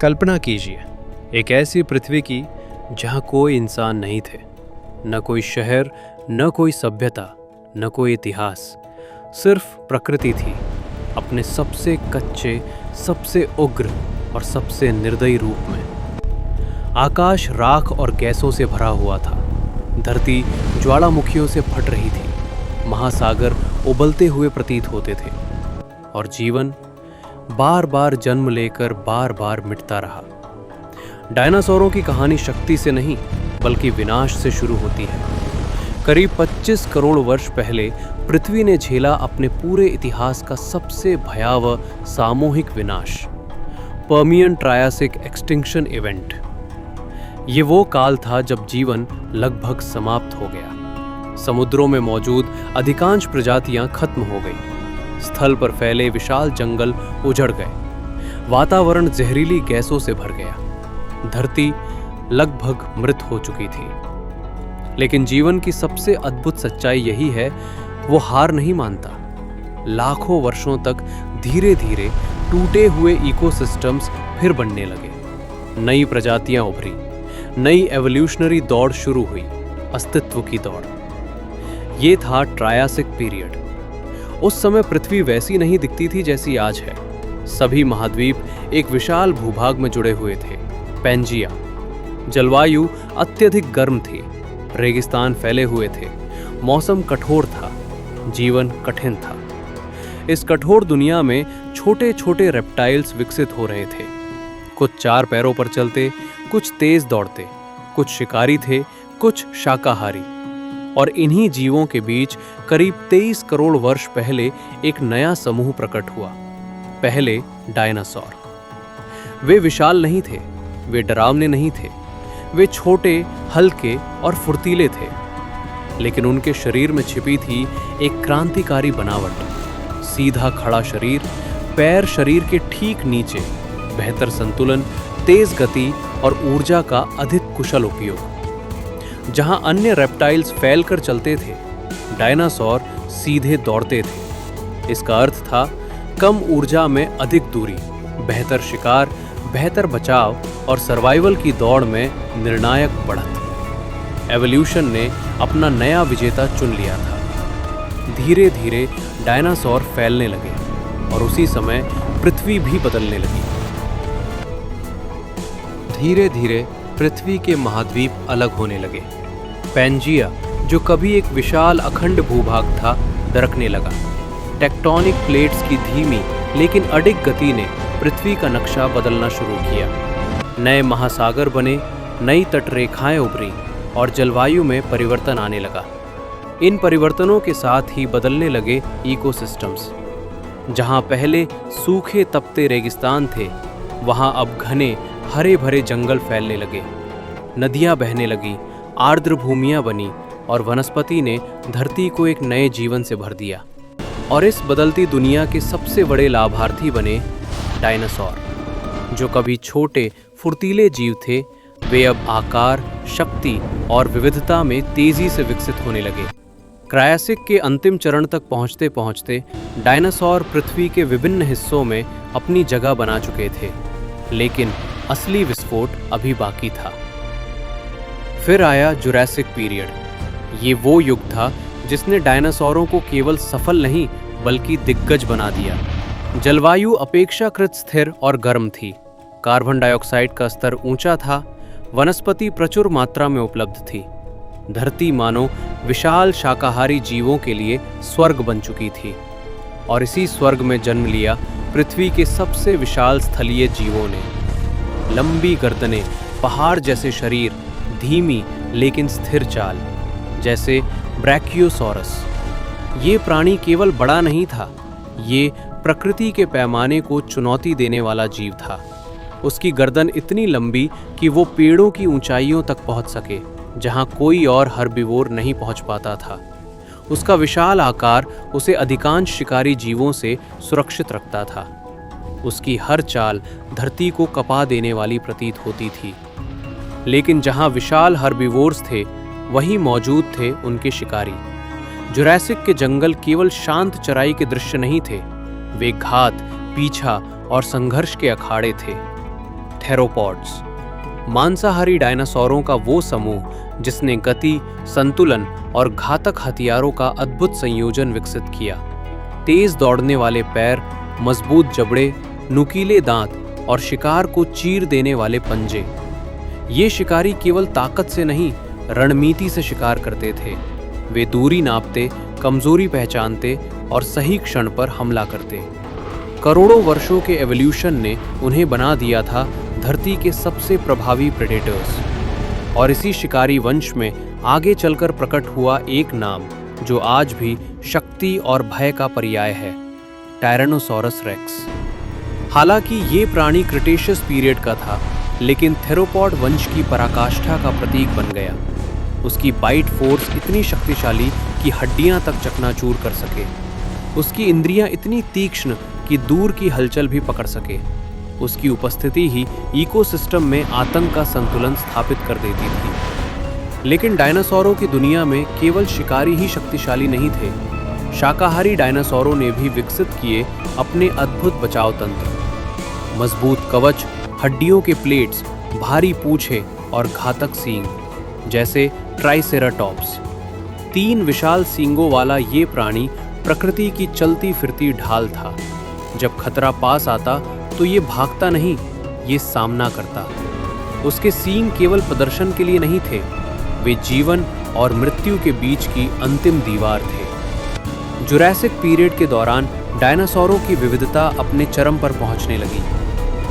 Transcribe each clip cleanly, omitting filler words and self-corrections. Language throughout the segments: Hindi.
कल्पना कीजिए, एक ऐसी पृथ्वी की जहाँ कोई इंसान नहीं थे, न कोई शहर, न कोई सभ्यता, न कोई इतिहास, सिर्फ प्रकृति थी, अपने सबसे कच्चे, सबसे उग्र और सबसे निर्दयी रूप में। आकाश राख और गैसों से भरा हुआ था, धरती ज्वालामुखियों से फट रही थी, महासागर उबलते हुए प्रतीत होते थे, और जीवन बार बार जन्म लेकर बार बार मिटता रहा। डायनासोरों की कहानी शक्ति से नहीं बल्कि विनाश से शुरू होती है। करीब 25 करोड़ वर्ष पहले पृथ्वी ने झेला अपने पूरे इतिहास का सबसे भयावह सामूहिक विनाश, पर्मियन ट्रायासिक एक्सटिंक्शन इवेंट। ये वो काल था जब जीवन लगभग समाप्त हो गया। समुद्रों में मौजूद अधिकांश प्रजातियां खत्म हो गई, स्थल पर फैले विशाल जंगल उजड़ गए, वातावरण जहरीली गैसों से भर गया, धरती लगभग मृत हो चुकी थी। लेकिन जीवन की सबसे अद्भुत सच्चाई यही है, वो हार नहीं मानता। लाखों वर्षों तक धीरे धीरे टूटे हुए इकोसिस्टम्स फिर बनने लगे, नई प्रजातियां उभरी, नई एवोल्यूशनरी दौड़ शुरू हुई, अस्तित्व की दौड़। ये था ट्रायासिक पीरियड। उस समय पृथ्वी वैसी नहीं दिखती थी जैसी आज है। सभी महाद्वीप एक विशाल भूभाग में जुड़े हुए थे, पैंजिया। जलवायु अत्यधिक गर्म थी, रेगिस्तान फैले हुए थे, मौसम कठोर था, जीवन कठिन था। इस कठोर दुनिया में छोटे छोटे रेप्टाइल्स विकसित हो रहे थे। कुछ 4 पैरों पर चलते, कुछ तेज दौड़ते, कुछ शिकारी थे, कुछ शाकाहारी। और इन्हीं जीवों के बीच करीब 23 करोड़ वर्ष पहले एक नया समूह प्रकट हुआ। पहले डायनासोर। वे विशाल नहीं थे, वे डरावने नहीं थे, वे छोटे, हल्के और फुर्तीले थे। लेकिन उनके शरीर में छिपी थी एक क्रांतिकारी बनावट। सीधा खड़ा शरीर, पैर शरीर के ठीक नीचे, बेहतर संतुलन, तेज गति और ऊर्जा का अधिक कुशल उपयोग। जहां अन्य रेप्टाइल्स फैलकर चलते थे, डायनासोर सीधे दौड़ते थे। इसका अर्थ था कम ऊर्जा में अधिक दूरी, बेहतर शिकार, बेहतर बचाव और सर्वाइवल की दौड़ में निर्णायक बढ़त। एवोल्यूशन ने अपना नया विजेता चुन लिया था। धीरे धीरे डायनासोर फैलने लगे और उसी समय पृथ्वी भी बदलने लगी। धीरे धीरे पृथ्वी के महाद्वीप अलग होने लगे। पैंजिया, जो कभी एक विशाल अखंड भूभाग था, दरकने लगा। टेक्टोनिक प्लेट्स की धीमी लेकिन अडिग गति ने पृथ्वी का नक्शा बदलना शुरू किया। नए महासागर बने, नई तटरेखाएं उभरी और जलवायु में परिवर्तन आने लगा। इन परिवर्तनों के साथ ही बदलने लगे इकोसिस्टम्स। जहां पहले सूखे तपते रेगिस्तान थे, वहां अब घने हरे भरे जंगल फैलने लगे, नदियां बहने लगी, आर्द्र भूमियां बनी और वनस्पति ने धरती को एक नए जीवन से भर दिया। और इस बदलती दुनिया के सबसे बड़े लाभार्थी बने डायनासोर। जो कभी छोटे फुर्तीले जीव थे, वे अब आकार, शक्ति और विविधता में तेजी से विकसित होने लगे। क्रायासिक के अंतिम चरण तक पहुंचते पहुंचते डायनासोर पृथ्वी के विभिन्न हिस्सों में अपनी जगह बना चुके थे, लेकिन असली विस्फोट अभी बाकी था। फिर आया जुरासिक पीरियड। ये वो युग था जिसने डायनासोरों को केवल सफल नहीं बल्कि दिग्गज बना दिया। जलवायु अपेक्षाकृत स्थिर और गर्म थी, कार्बन डाइऑक्साइड का स्तर ऊंचा था, वनस्पति प्रचुर मात्रा में उपलब्ध थी। धरती मानो विशाल शाकाहारी जीवों के लिए स्वर्ग बन चुकी थी। और इसी स्वर्ग में जन्म लिया पृथ्वी के सबसे विशाल स्थलीय जीवों ने। लंबी गर्दनें, पहाड़ जैसे शरीर, धीमी लेकिन स्थिर चाल, जैसे ब्रैकियोसॉरस। ये प्राणी केवल बड़ा नहीं था, ये प्रकृति के पैमाने को चुनौती देने वाला जीव था। उसकी गर्दन इतनी लंबी कि वो पेड़ों की ऊंचाइयों तक पहुंच सके, जहां कोई और हर्बिवोर नहीं पहुंच पाता था। उसका विशाल आकार उसे अधिकांश शिकारी जीवों से सुरक्षित रखता था। उसकी हर चाल धरती को कपा देने वाली प्रतीत होती थी। लेकिन जहां विशाल हर्बिवोर्स थे, वहीं मौजूद थे उनके शिकारी। जुरासिक के जंगल केवल शांत चराई के दृश्य नहीं थे, वे घात, पीछा और संघर्ष के अखाड़े थे। थेरोपॉड्स, मांसाहारी डायनासोरों का वो समूह जिसने गति, संतुलन और घातक हथियारों का अद्भुत संयोजन विकसित किया। तेज दौड़ने वाले पैर, मजबूत जबड़े, नुकीले दांत और शिकार को चीर देने वाले पंजे। ये शिकारी केवल ताकत से नहीं, रणनीति से शिकार करते थे। वे दूरी नापते, कमजोरी पहचानते और सही क्षण पर हमला करते। करोड़ों वर्षों के एवोल्यूशन ने उन्हें बना दिया था धरती के सबसे प्रभावी प्रेडेटर्स। और इसी शिकारी वंश में आगे चलकर प्रकट हुआ एक नाम जो आज भी शक्ति और भय का पर्याय है, टायरेनोसॉरस रेक्स। हालांकि ये प्राणी क्रिटेशियस पीरियड का था, लेकिन थेरोपॉड वंश की पराकाष्ठा का प्रतीक बन गया। उसकी बाइट फोर्स इतनी शक्तिशाली कि हड्डियां तक चकनाचूर कर सके। उसकी इंद्रियां इतनी तीक्ष्ण कि दूर की हलचल भी पकड़ सके। उसकी उपस्थिति ही इकोसिस्टम में आतंक का संतुलन स्थापित कर देती थी। लेकिन डायनासोरों की दुनिया में केवल शिकारी ही शक्तिशाली नहीं थे। शाकाहारी डायनासोरों ने भी विकसित किए अपने अद्भुत बचाव तंत्र। मजबूत कवच, हड्डियों के प्लेट्स, भारी पूंछें और घातक सींग, जैसे ट्राइसेराटॉप्स। 3 विशाल सींगों वाला ये प्राणी प्रकृति की चलती फिरती ढाल था। जब खतरा पास आता तो ये भागता नहीं, ये सामना करता। उसके सींग केवल प्रदर्शन के लिए नहीं थे, वे जीवन और मृत्यु के बीच की अंतिम दीवार थे। जुरासिक पीरियड के दौरान डायनासोरों की विविधता अपने चरम पर पहुंचने लगी।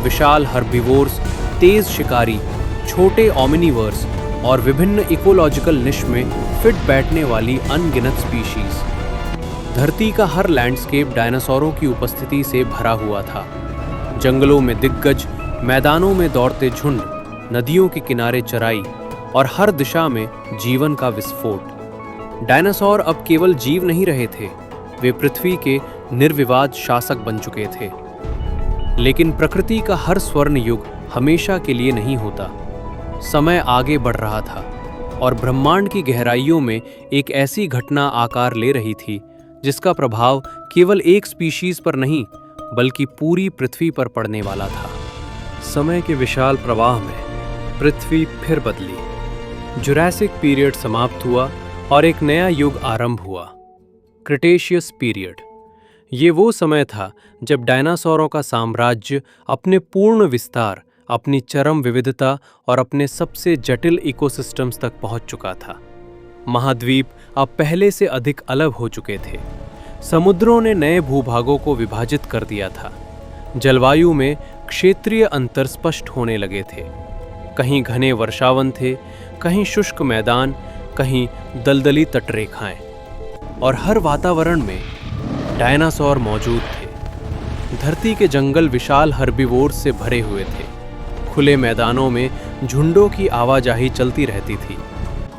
विशाल हर्बिवोर्स, तेज शिकारी, छोटे ओमिनिवर्स और विभिन्न इकोलॉजिकल निश में फिट बैठने वाली अनगिनत स्पीशीज। धरती का हर लैंडस्केप डायनासोरों की उपस्थिति से भरा हुआ था। जंगलों में दिग्गज, मैदानों में दौड़ते झुंड, नदियों के किनारे चराई और हर दिशा में जीवन का विस्फोट। डायनासोर अब केवल जीव नहीं रहे थे, वे पृथ्वी के निर्विवाद शासक बन चुके थे। लेकिन प्रकृति का हर स्वर्ण युग हमेशा के लिए नहीं होता। समय आगे बढ़ रहा था और ब्रह्मांड की गहराइयों में एक ऐसी घटना आकार ले रही थी जिसका प्रभाव केवल एक स्पीशीज पर नहीं बल्कि पूरी पृथ्वी पर पड़ने वाला था। समय के विशाल प्रवाह में पृथ्वी फिर बदली। जुरासिक पीरियड समाप्त हुआ और एक नया युग आरंभ हुआ, क्रिटेशियस पीरियड। ये वो समय था जब डायनासोरों का साम्राज्य अपने पूर्ण विस्तार, अपनी चरम विविधता और अपने सबसे जटिल इकोसिस्टम्स तक पहुंच चुका था। महाद्वीप अब पहले से अधिक अलग हो चुके थे। समुद्रों ने नए भूभागों को विभाजित कर दिया था। जलवायु में क्षेत्रीय अंतर स्पष्ट होने लगे थे। कहीं घने वर्षावन थे, कहीं शुष्क मैदान, कहीं दलदली तटरेखाएं। और हर वातावरण में डायनासोर मौजूद थे। धरती के जंगल विशाल हर्बिवोर्स से भरे हुए थे। खुले मैदानों में झुंडों की आवाजाही चलती रहती थी।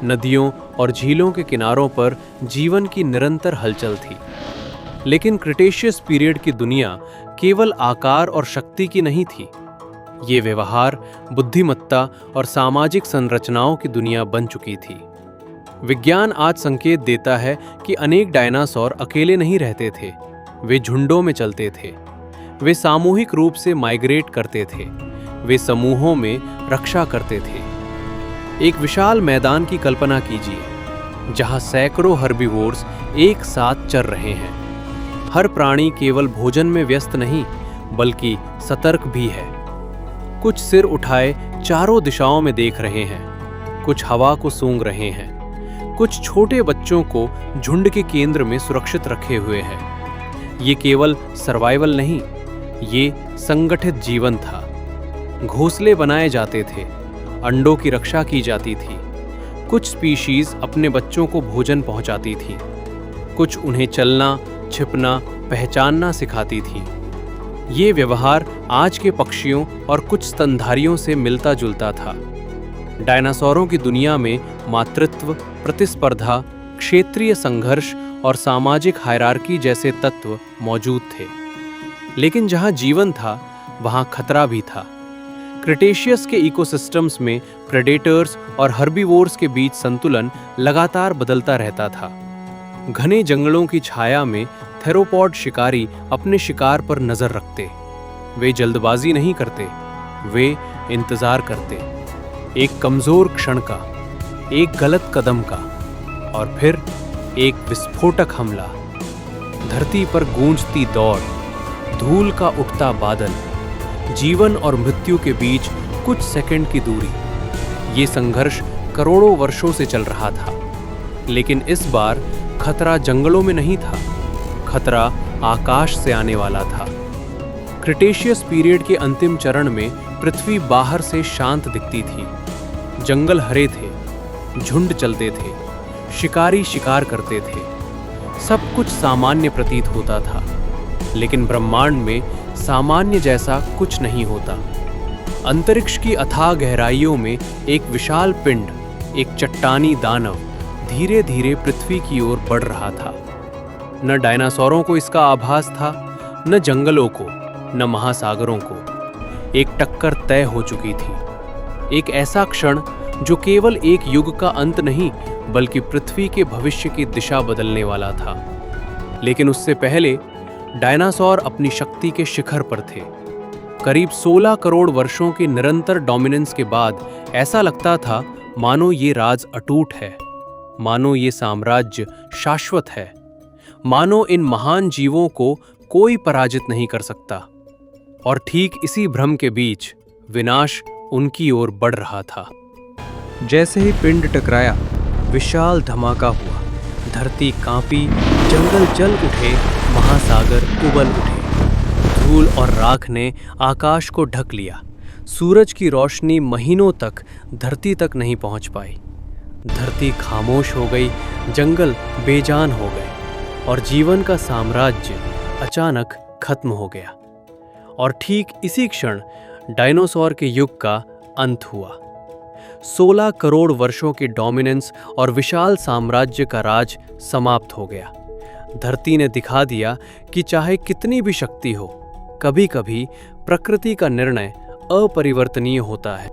नदियों और झीलों के किनारों पर जीवन की निरंतर हलचल थी। लेकिन क्रिटेशियस पीरियड की दुनिया केवल आकार और शक्ति की नहीं थी। ये व्यवहार, बुद्धिमत्ता और सामाजिक संरचनाओं की दुनिया बन चुकी थी। विज्ञान आज संकेत देता है कि अनेक डायनासोर अकेले नहीं रहते थे, वे झुंडों में चलते थे। वे सामूहिक रूप से माइग्रेट करते थे, वे समूहों में रक्षा करते थे। एक विशाल मैदान की कल्पना कीजिए, जहां सैकड़ों हर्बिवोर्स एक साथ चर रहे हैं। हर प्राणी केवल भोजन में व्यस्त नहीं, बल्कि सतर्क भी है। कुछ सिर उठाए चारों दिशाओं में देख रहे हैं, कुछ हवा को सूंघ रहे हैं, कुछ छोटे बच्चों को झुंड के केंद्र में सुरक्षित रखे हुए हैं। ये केवल सर्वाइवल नहीं, ये संगठित जीवन था। घोंसले बनाए जाते थे, अंडों की रक्षा की जाती थी। कुछ स्पीशीज अपने बच्चों को भोजन पहुंचाती थी, कुछ उन्हें चलना, छिपना, पहचानना सिखाती थी। ये व्यवहार आज के पक्षियों और कुछ स्तनधारियों से मिलता जुलता था। डायनासोरों की दुनिया में मातृत्व, प्रतिस्पर्धा, क्षेत्रीय संघर्ष और सामाजिक हायरार्की जैसे तत्व मौजूद थे। लेकिन जहां जीवन था, वहां खतरा भी था। क्रिटेशियस के इकोसिस्टम्स में प्रेडेटर्स और हर्बिवोर्स के बीच संतुलन लगातार बदलता रहता था। घने जंगलों की छाया में थेरोपॉड शिकारी अपने शिकार पर नजर रखते। वे जल्दबाजी नहीं करते, वे इंतजार करते, एक कमजोर क्षण का, एक गलत कदम का, और फिर एक विस्फोटक हमला। धरती पर गूंजती दौड़, धूल का उठता बादल, जीवन और मृत्यु के बीच कुछ सेकंड की दूरी। ये संघर्ष करोड़ों वर्षों से चल रहा था, लेकिन इस बार खतरा जंगलों में नहीं था, खतरा आकाश से आने वाला था। क्रिटेशियस पीरियड के अंतिम चरण में पृथ्वी बाहर से शांत दिखती थी। जंगल हरे थे, झुंड चलते थे, शिकारी शिकार करते थे, सब कुछ सामान्य प्रतीत होता था। लेकिन ब्रह्मांड में सामान्य जैसा कुछ नहीं होता। अंतरिक्ष की अथाह गहराइयों में एक विशाल पिंड, एक चट्टानी दानव धीरे धीरे पृथ्वी की ओर बढ़ रहा था। न डायनासोरों को इसका आभास था, न जंगलों को, न महासागरों को। एक टक्कर तय हो चुकी थी, एक ऐसा क्षण जो केवल एक युग का अंत नहीं बल्कि पृथ्वी के भविष्य की दिशा बदलने वाला था। लेकिन उससे पहले डायनासोर अपनी शक्ति के शिखर पर थे। करीब 16 करोड़ वर्षों के निरंतर डोमिनेंस के बाद ऐसा लगता था मानो ये राज अटूट है, मानो ये साम्राज्य शाश्वत है, मानो इन महान जीवों को कोई पराजित नहीं कर सकता। और ठीक इसी भ्रम के बीच विनाश उनकी ओर बढ़ रहा था। जैसे ही पिंड टकराया, विशाल धमाका हुआ। धरती कांपी, जंगल जल उठे, महासागर उबल उठे। धूल और राख ने आकाश को ढक लिया। सूरज की रोशनी महीनों तक धरती तक नहीं पहुंच पाई। धरती खामोश हो गई, जंगल बेजान हो गए, और जीवन का साम्राज्य अचानक खत्म हो गया। और ठीक इसी क्षण डायनासोर के युग का अंत हुआ। 16 करोड़ वर्षों के डोमिनेंस और विशाल साम्राज्य का राज समाप्त हो गया। धरती ने दिखा दिया कि चाहे कितनी भी शक्ति हो, कभी कभी प्रकृति का निर्णय अपरिवर्तनीय होता है।